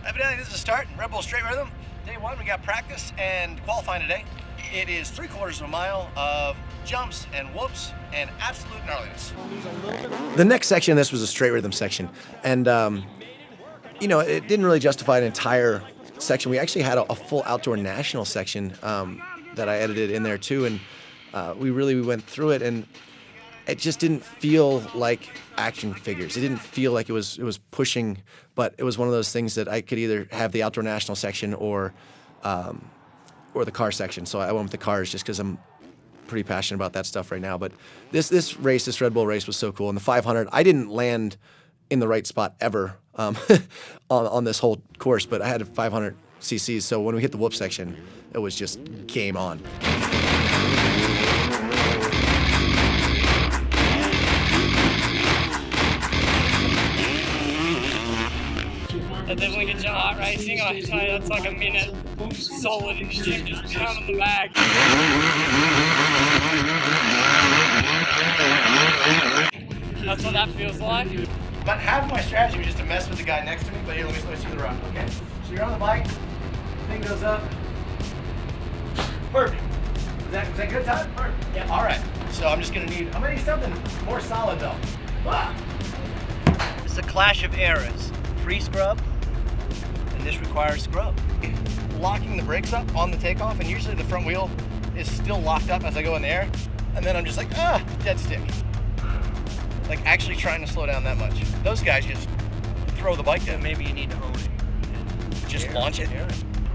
Evidently, this is a start. Red Bull Straight Rhythm. Day one, we got practice and qualifying today. It is 3/4 of a mile of jumps and whoops and absolute gnarliness. The next section of this was a straight rhythm section. And, you know, it didn't really justify an entire section. We actually had a full outdoor national section that I edited in there too. And we went through it, and it just didn't feel like action figures. It didn't feel like it was pushing, but it was one of those things that I could either have the outdoor national section or the car section. So I went with the cars just because I'm pretty passionate about that stuff right now. But this Red Bull race was so cool. And the 500, I didn't land in the right spot ever on this whole course, but I had 500 cc's. So when we hit the whoop section, it was just game on. That definitely gets you hot racing. I tell you, that's like a minute solid in the gym, just pounding the bag. That's what that feels like. But half my strategy was just to mess with the guy next to me. But here, let me see the rock, okay? So you're on the bike, thing goes up. Perfect. Was that good, Todd? Perfect. Yeah. All right. So I'm gonna need something more solid though. Ah! It's a clash of eras. Pre-scrub, and this requires scrub. Locking the brakes up on the takeoff, and usually the front wheel is still locked up as I go in the air, and then I'm just like, dead stick. Like actually trying to slow down that much. Those guys just throw the bike down. Maybe you need to hold it. Just launch it.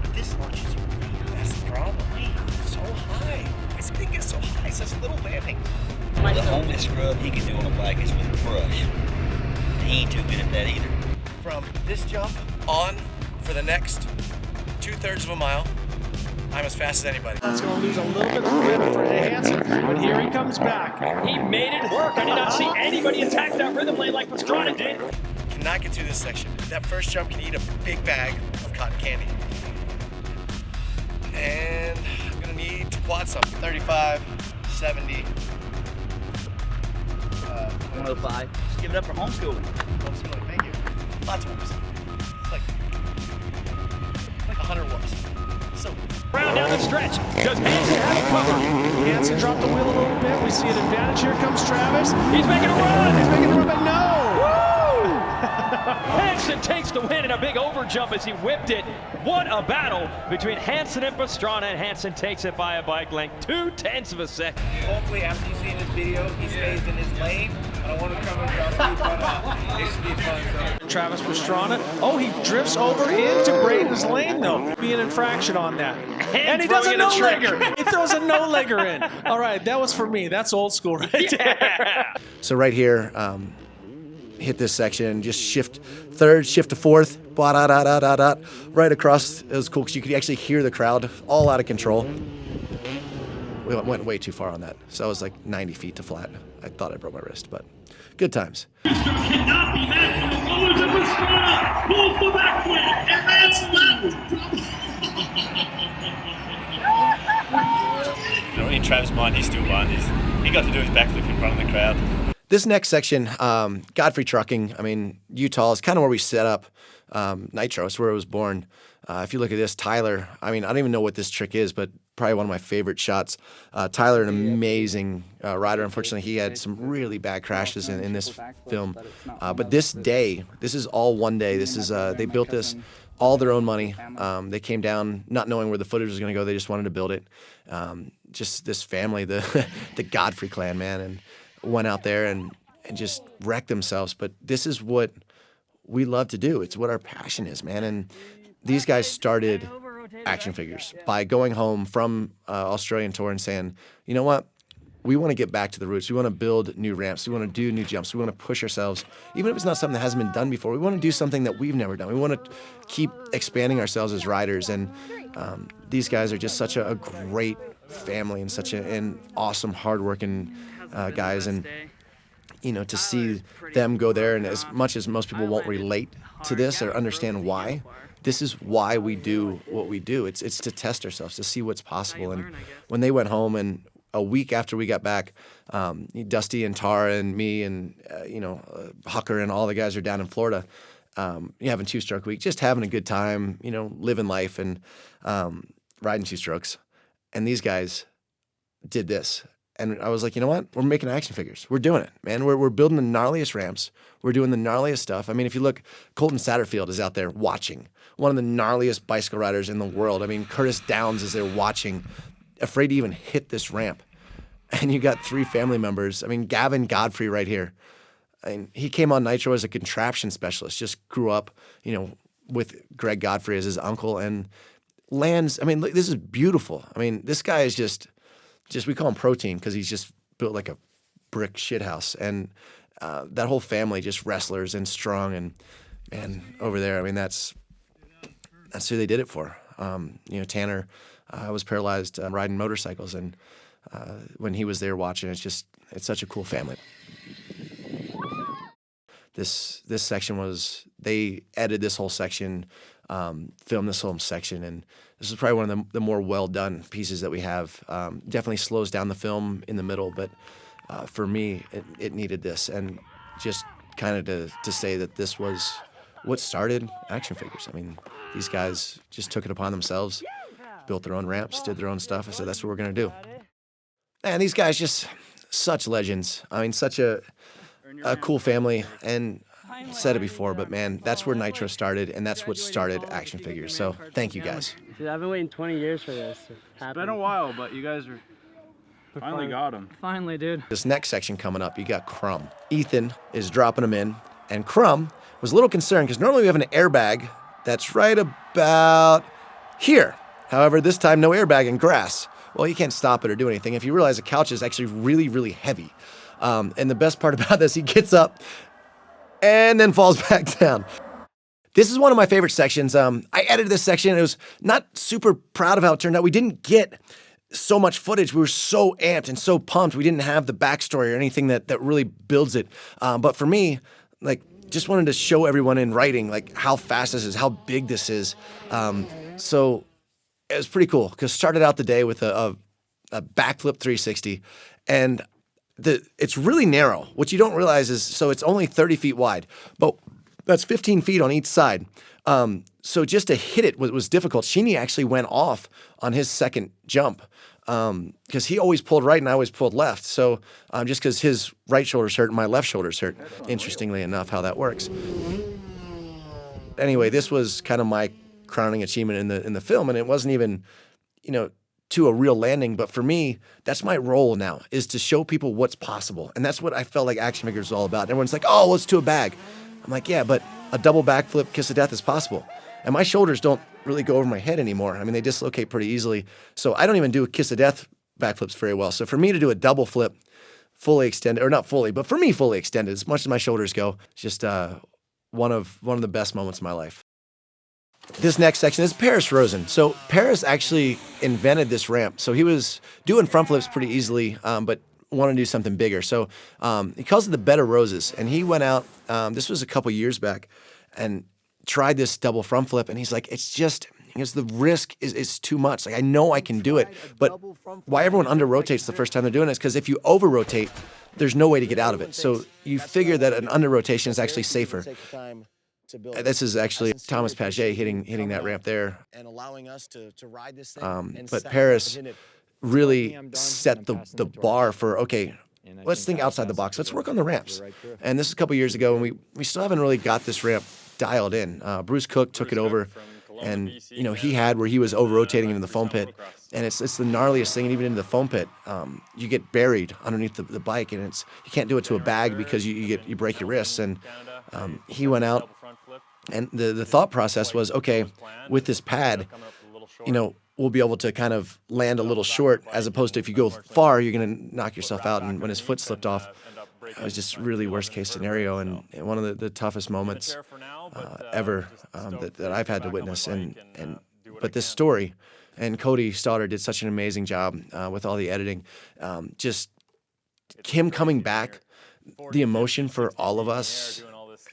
But this launches really, that's the problem. It's so high. This thing gets so high, it's such little landing. The only scrub he can do on a bike is with a brush. He ain't too good at that either. From this jump on for the next 2/3 of a mile, I'm as fast as anybody. That's going to lose a little bit of momentum for Hansen, but here he comes back. He made it work. I did not see anybody attack that rhythm lane like Pastrana did. Cannot get through this section. That first jump can eat a big bag of cotton candy. And I'm gonna need to quad something. 35, 70. 105. Just give it up for homeschooling. Homeschooling, thank you. Lots of whoops. It's like 100 whoops. So Round down the stretch. Does Hansen have it covered? Hansen dropped the wheel a little bit. We see an advantage. Here comes Travis. He's making a run. He's making a run, but no! Hansen takes the win in a big overjump as he whipped it. What a battle between Hansen and Pastrana, and Hansen takes it by a bike length, 0.2 of a second. Hopefully after you see this video, he stays in his lane. I don't want to come and drop deep, but it should be fun. So. Travis Pastrana. Oh, he drifts over into Braden's lane, though. Be an infraction on that. And he does a no-legger. He throws a no-legger in. All right, that was for me. That's old school right there. So right here, hit this section, just shift third, shift to fourth, blah, da, da, da, da, da, right across. It was cool because you could actually hear the crowd all out of control. We went way too far on that. So I was like 90 feet to flat. I thought I broke my wrist, but good times. Cannot be met from the colors of Pastrana. Pulls the back wheel, and that's left. In Travis' mind, he still won. He got to do his backflip in front of the crowd. This next section, Godfrey Trucking, I mean, Utah is kind of where we set up Nitro. It's where it was born. If you look at this, Tyler, I mean, I don't even know what this trick is, but probably one of my favorite shots. Tyler, an amazing rider. Unfortunately, he had some really bad crashes in this film. But this day, this is all one day. This is they built this all their own money. They came down not knowing where the footage was going to go. They just wanted to build it. Just this family, the Godfrey clan, man, and went out there and just wrecked themselves. But this is what we love to do. It's what our passion is, man. And these guys started action figures by going home from Australian tour and saying, you know what? We want to get back to the roots. We want to build new ramps. We want to do new jumps. We want to push ourselves. Even if it's not something that hasn't been done before, we want to do something that we've never done. We want to keep expanding ourselves as riders. And these guys are just such a great family and such an awesome, hardworking guys. And, you know, to see them go there, and as much as most people won't relate to this or understand why, this is why we do what we do. It's to test ourselves, to see what's possible. And when they went home, and a week after we got back, Dusty and Tara and me and Hucker and all the guys are down in Florida. you having two-stroke week, just having a good time, living life and riding two-strokes. And these guys did this. And I was like, you know what? We're making action figures. We're doing it, man. We're building the gnarliest ramps. We're doing the gnarliest stuff. I mean, if you look, Colton Satterfield is out there watching. One of the gnarliest bicycle riders in the world. I mean, Curtis Downs is there watching, afraid to even hit this ramp. And you got 3 family members. I mean, Gavin Godfrey right here. And he came on Nitro as a contraption specialist, just grew up, with Greg Godfrey as his uncle and lands. I mean, this is beautiful. I mean, this guy is just we call him Protein because he's just built like a brick shithouse. And that whole family, just wrestlers and strong. And man, over there, I mean, that's who they did it for. Tanner was paralyzed riding motorcycles, and when he was there watching, it's such a cool family. This section they edited this whole section, filmed this whole section, and this is probably one of the more well-done pieces that we have. Definitely slows down the film in the middle, but for me, it needed this. And just kind of to say that this was what started action figures. I mean, these guys just took it upon themselves, built their own ramps, did their own stuff. I said, that's what we're going to do. And these guys just such legends. I mean, such a cool family. And I've said it before, but man, that's where Nitro started, and that's what started action figures. So thank you guys. Dude, I've been waiting 20 years for this to happen. It's been a while, but you guys finally got him. Finally, dude. This next section coming up, you got Crumb. Ethan is dropping him in, and Crumb was a little concerned because normally we have an airbag that's right about here. However, this time no airbag in grass. Well, you can't stop it or do anything. If you realize the couch is actually really, really heavy. And the best part about this, he gets up and then falls back down. This is one of my favorite sections. I edited this section. It was not super proud of how it turned out. We didn't get so much footage. We were so amped and so pumped. We didn't have the backstory or anything that really builds it. But for me, just wanted to show everyone in writing, how fast this is, how big this is. So it was pretty cool because started out the day with a backflip 360, and it's really narrow. What you don't realize is, so it's only 30 feet wide, but that's 15 feet on each side. So just to hit it was difficult. Sheeny actually went off on his second jump because he always pulled right and I always pulled left. So just because his right shoulder's hurt and my left shoulder's hurt, interestingly enough, how that works. Anyway, this was kind of my crowning achievement in the film, and it wasn't even, to a real landing. But for me, that's my role now, is to show people what's possible. And that's what I felt like action figures was all about. Everyone's like, oh, let's do a bag. I'm like, yeah, but a double backflip kiss of death is possible. And my shoulders don't really go over my head anymore. I mean, they dislocate pretty easily. So I don't even do kiss of death backflips very well. So for me to do a double flip, fully extended, or not fully, but for me, fully extended, as much as my shoulders go, it's just one of the best moments of my life. This next section is Paris Rosen. So Paris actually invented this ramp. So he was doing front flips pretty easily, but wanted to do something bigger. So he calls it the Bed of Roses. And he went out, this was a couple years back, and tried this double front flip. And he's like, the risk is too much. I know I can do it, but why everyone under rotates the first time they're doing it is because if you over rotate, there's no way to get out of it. So you figure that an under rotation is actually safer. This is actually Thomas Paget hitting that ramp there. And allowing us to ride this thing. But Paris really set the bar for, okay, let's think outside the box. Let's work on the ramps. And this is a couple years ago, and we still haven't really got this ramp dialed in. Bruce Cook took it over, and he had where he was over rotating into the foam pit, and it's the gnarliest thing. And even into the foam pit, you get buried underneath the bike, and you can't do it to a bag because you break your wrists. And he went out. And the thought process was, okay, with this pad, we'll be able to kind of land a little short, as opposed to if you go far, you're going to knock yourself out. And when his foot slipped off, it was just really worst case scenario, and one of the toughest moments ever that I've had to witness. But this story, and Cody Stoddard did such an amazing job with all the editing. Just him coming back, the emotion for all of us,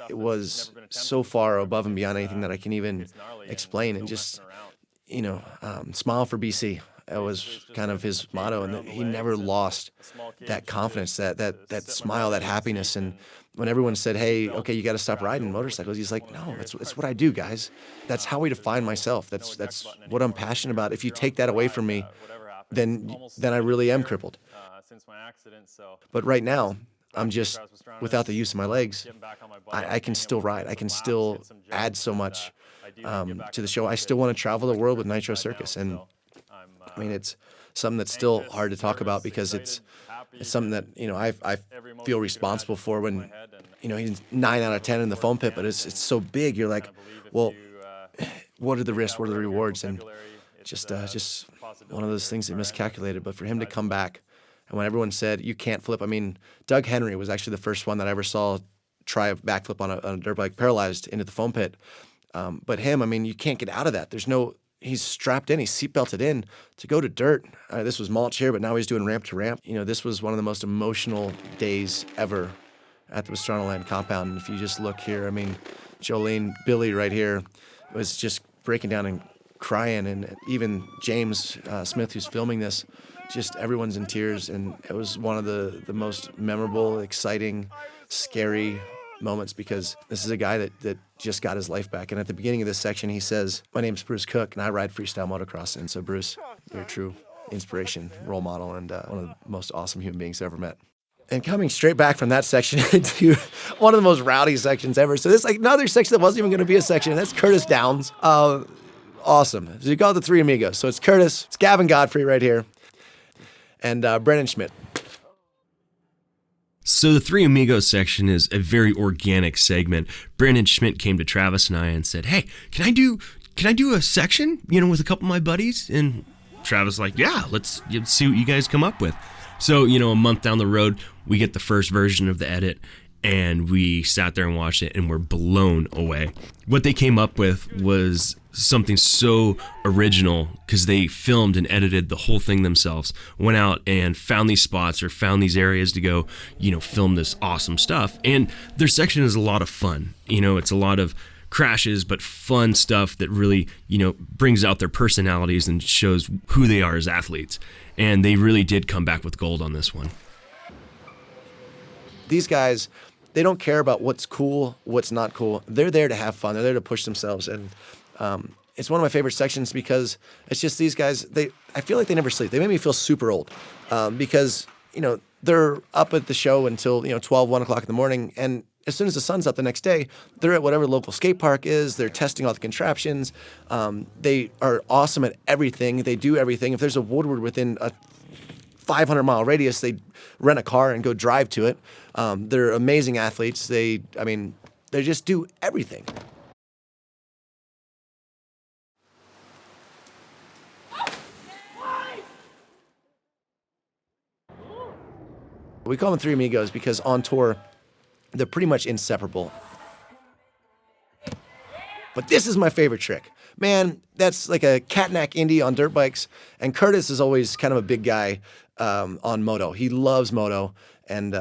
it was so far above and beyond anything that I can even explain. And just, smile for BC. It was kind of his motto, and he never lost that confidence, that smile, that happiness. And when everyone said, "Hey, okay, you got to stop riding motorcycles," he's like, "No, it's what I do, guys. That's how we define myself. That's what I'm passionate about. If you take that away from me, then I really am crippled." But right now, I'm just, without the use of my legs, I can still ride. I can still add so much to the show. I still want to travel the world with Nitro Circus. And I mean, it's something that's still hard to talk about because it's something that, I feel responsible for when, he's 9 out of 10 in the foam pit, but it's so big. You're like, well, what are the risks? What are the rewards? And just one of those things that miscalculated. But for him to come back, and when everyone said, you can't flip, I mean, Doug Henry was actually the first one that I ever saw try a backflip on a dirt bike paralyzed into the foam pit. But him, I mean, you can't get out of that. He's strapped in, he's seatbelted in to go to dirt. This was mulch here, but now he's doing ramp to ramp. This was one of the most emotional days ever at the Pastrana Land compound. And if you just look here, I mean, Jolene, Billy right here was just breaking down and crying. And even James Smith, who's filming this, just everyone's in tears. And it was one of the most memorable, exciting, scary moments because this is a guy that just got his life back. And at the beginning of this section, he says, "My name's Bruce Cook, and I ride freestyle motocross." And so, Bruce, you're a true inspiration, role model, and one of the most awesome human beings I've ever met. And coming straight back from that section to one of the most rowdy sections ever. So this like another section that wasn't even going to be a section. That's Curtis Downs. Awesome. So you got the three amigos. So it's Curtis, it's Gavin Godfrey right here, and Brennan Schmidt. So the Three Amigos section is a very organic segment. Brandon Schmidt came to Travis and I and said, "Hey, can I do a section, with a couple of my buddies?" And Travis was like, "Yeah, let's see what you guys come up with." So, a month down the road, we get the first version of the edit, and we sat there and watched it, and we're blown away. What they came up with was something so original because they filmed and edited the whole thing themselves, went out and found these spots or found these areas to go, film this awesome stuff. And their section is a lot of fun. It's a lot of crashes, but fun stuff that really, brings out their personalities and shows who they are as athletes. And they really did come back with gold on this one. These guys, they don't care about what's cool, what's not cool. They're there to have fun. They're there to push themselves. And it's one of my favorite sections because it's just these guys, I feel like they never sleep. They make me feel super old because, they're up at the show until, 12, 1 o'clock in the morning. And as soon as the sun's up the next day, they're at whatever local skate park is. They're testing all the contraptions. They are awesome at everything. They do everything. If there's a Woodward within a 500-mile radius, they rent a car and go drive to it. They're amazing athletes. They just do everything. We call them Three Amigos because on tour, they're pretty much inseparable. But this is my favorite trick. Man, that's like a catnack indie on dirt bikes. And Curtis is always kind of a big guy on moto. He loves moto and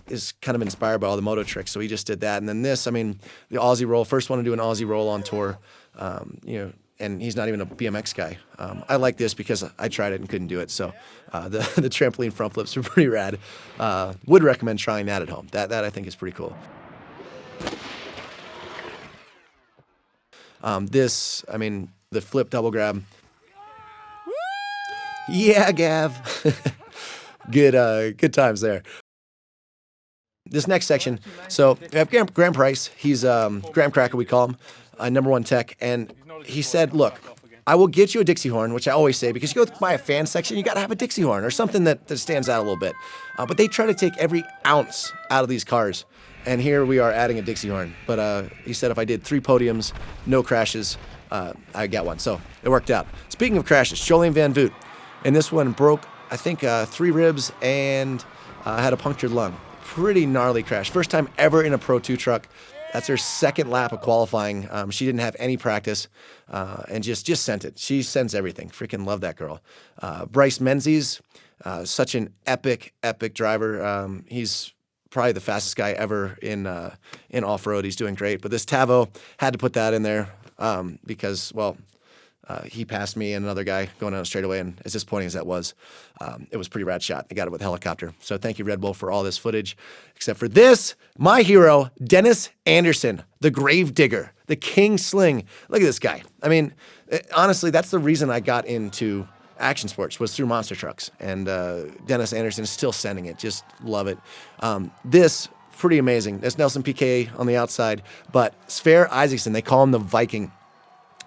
is kind of inspired by all the moto tricks. So he just did that. And then this, the Aussie roll, first one to do an Aussie roll on tour, and he's not even a BMX guy. I like this because I tried it and couldn't do it. So the trampoline front flips are pretty rad. Would recommend trying that at home. That I think is pretty cool. The flip double grab. Yeah, Gav. Good times there. This next section, so we have Graham Price. He's Graham Cracker, we call him, #1 tech, and he said, "Look, I will get you a Dixie horn," which I always say because you go by a fan section, you got to have a Dixie horn or something that stands out a little bit. But they try to take every ounce out of these cars, and here we are adding a Dixie horn. But he said if I did 3 podiums, no crashes, I got one. So it worked out. Speaking of crashes, Jolene Van Voot, and this one broke, I think, 3 ribs and had a punctured lung. Pretty gnarly crash. First time ever in a Pro 2 truck. That's her second lap of qualifying. She didn't have any practice and just sent it. She sends everything. Freaking love that girl. Bryce Menzies, such an epic driver. He's probably the fastest guy ever in off-road. He's doing great. But this Tavo, had to put that in there because, well, he passed me and another guy going down a straightaway, and as disappointing as that was, it was a pretty rad shot. They got it with a helicopter. So thank you, Red Bull, for all this footage. Except for this, my hero, Dennis Anderson, the grave digger, the king sling. Look at this guy. I mean, honestly, that's the reason I got into action sports, was through monster trucks. And Dennis Anderson is still sending it. Just love it. This, pretty amazing. That's Nelson Piquet on the outside, but Sverre Isaacson, they call him the Viking.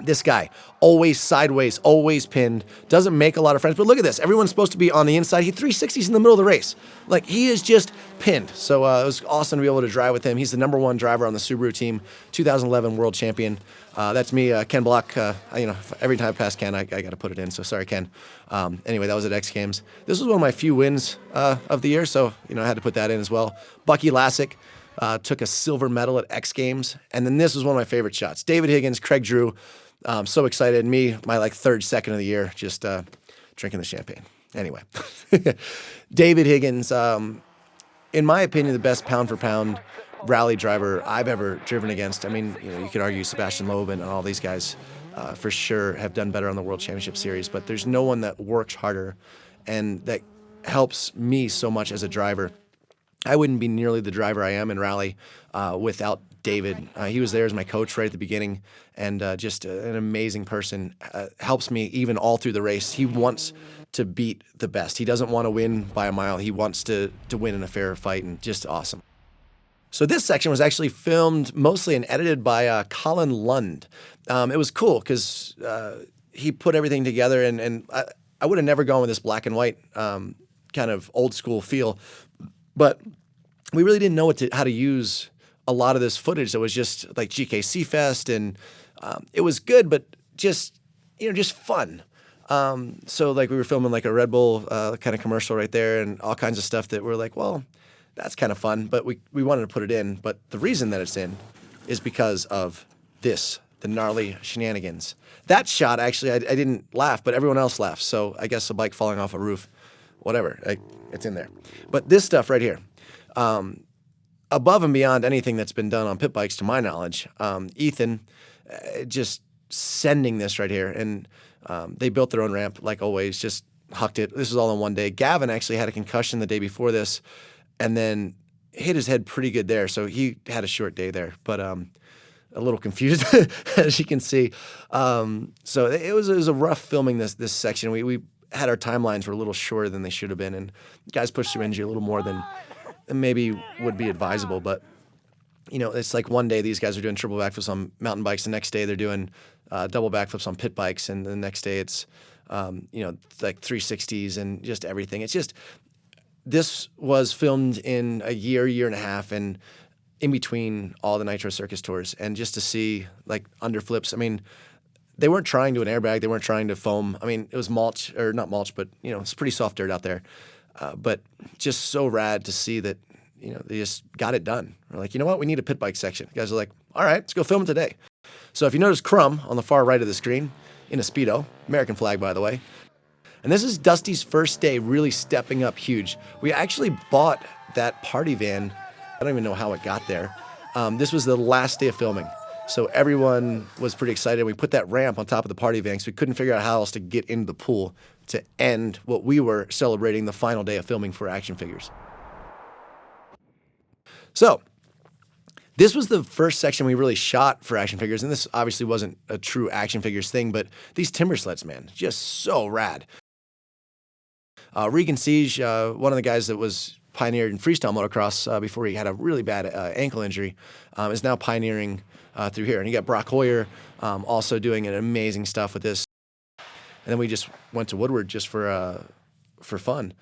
This guy, always sideways, always pinned, doesn't make a lot of friends. But look at this. Everyone's supposed to be on the inside. He 360s in the middle of the race. Like, he is just pinned. So it was awesome to be able to drive with him. He's the #1 driver on the Subaru team, 2011 world champion. That's me, Ken Block. Every time I pass Ken, I got to put it in. So sorry, Ken. Anyway, that was at X Games. This was one of my few wins of the year, so I had to put that in as well. Bucky Lassick took a silver medal at X Games. And then this was one of my favorite shots. David Higgins, Craig Drew. So excited. My third second of the year, just drinking the champagne. Anyway, David Higgins, in my opinion, the best pound for pound rally driver I've ever driven against. I mean, you could argue Sebastian Loeb and all these guys for sure have done better on the World Championship Series, but there's no one that works harder and that helps me so much as a driver. I wouldn't be nearly the driver I am in rally without David. He was there as my coach right at the beginning, and just an amazing person. Helps me even all through the race. He wants to beat the best. He doesn't want to win by a mile. He wants to win in a fair fight, and just awesome. So this section was actually filmed mostly and edited by Colin Lund. It was cool because he put everything together, and I would have never gone with this black and white kind of old school feel, but we really didn't know how to use a lot of this footage that was just like GKC Fest, and it was good, but just fun. So like we were filming like a Red Bull kind of commercial right there, and all kinds of stuff that we're like, well, that's kind of fun, but we wanted to put it in. But the reason that it's in is because of this, the gnarly shenanigans. That shot, actually, I didn't laugh, but everyone else laughed. So I guess a bike falling off a roof, whatever, it's in there. But this stuff right here, above and beyond anything that's been done on pit bikes, to my knowledge, Ethan just sending this right here. And they built their own ramp, like always, just hucked it. This was all in one day. Gavin actually had a concussion the day before this, and then hit his head pretty good there. So he had a short day there, but a little confused, as you can see. So it was a rough filming this section. We had our timelines were a little shorter than they should have been, and guys pushed through energy a little more than maybe would be advisable. But it's like one day these guys are doing triple backflips on mountain bikes, the next day they're doing double backflips on pit bikes, and the next day it's like 360s and just everything. It's just, this was filmed in a year and a half, and in between all the Nitro Circus tours, and just to see like underflips. I mean, they weren't trying to an airbag. They weren't trying to foam. I mean, it was mulch, or not mulch, but it's pretty soft dirt out there. But just so rad to see that, they just got it done. We're like, you know what? We need a pit bike section. The guys are like, all right, let's go film it today. So if you notice Crumb on the far right of the screen, in a Speedo, American flag, by the way. And this is Dusty's first day really stepping up huge. We actually bought that party van. I don't even know how it got there. This was the last day of filming. So everyone was pretty excited. We put that ramp on top of the party van because we couldn't figure out how else to get into the pool to end what we were celebrating the final day of filming for action figures. So this was the first section we really shot for action figures, and this obviously wasn't a true action figures thing, but these timber sleds, man, just so rad. Regan Siege, one of the guys that was pioneered in freestyle motocross before he had a really bad ankle injury, is now pioneering through here. And you got Brock Hoyer also doing an amazing stuff with this. And then we just went to Woodward just for fun.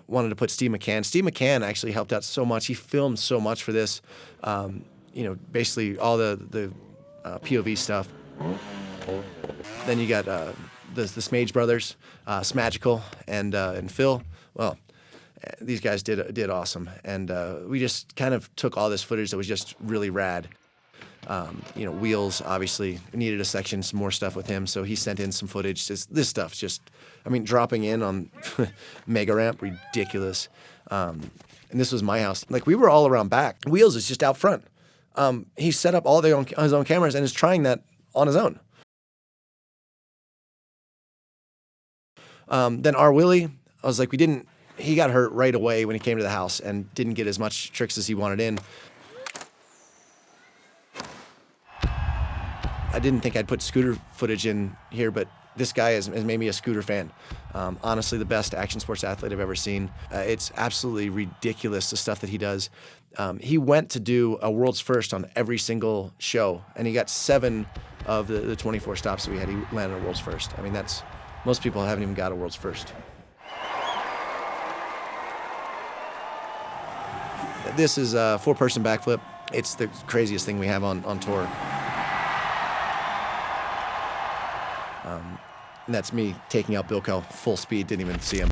Wanted to put Steve McCann. Steve McCann actually helped out so much. He filmed so much for this. Basically all the POV stuff. Then you got the Smage brothers, Smagical and Phil. Well, these guys did awesome, and we just kind of took all this footage that was just really rad. Wheels obviously needed a section, some more stuff with him, so he sent in some footage. This stuff's just, dropping in on mega ramp, ridiculous. And this was my house. Like, we were all around back. Wheels is just out front. He set up all his own cameras and is trying that on his own. Then our Willie, I was like, he got hurt right away when he came to the house and didn't get as much tricks as he wanted in. I didn't think I'd put scooter footage in here, but this guy has made me a scooter fan. Honestly, the best action sports athlete I've ever seen. It's absolutely ridiculous, the stuff that he does. He went to do a world's first on every single show, and he got 7 of the 24 stops that we had. He landed a world's first. Most people haven't even got a world's first. This is a 4-person backflip. It's the craziest thing we have on tour. And that's me taking out Bilko full speed, didn't even see him.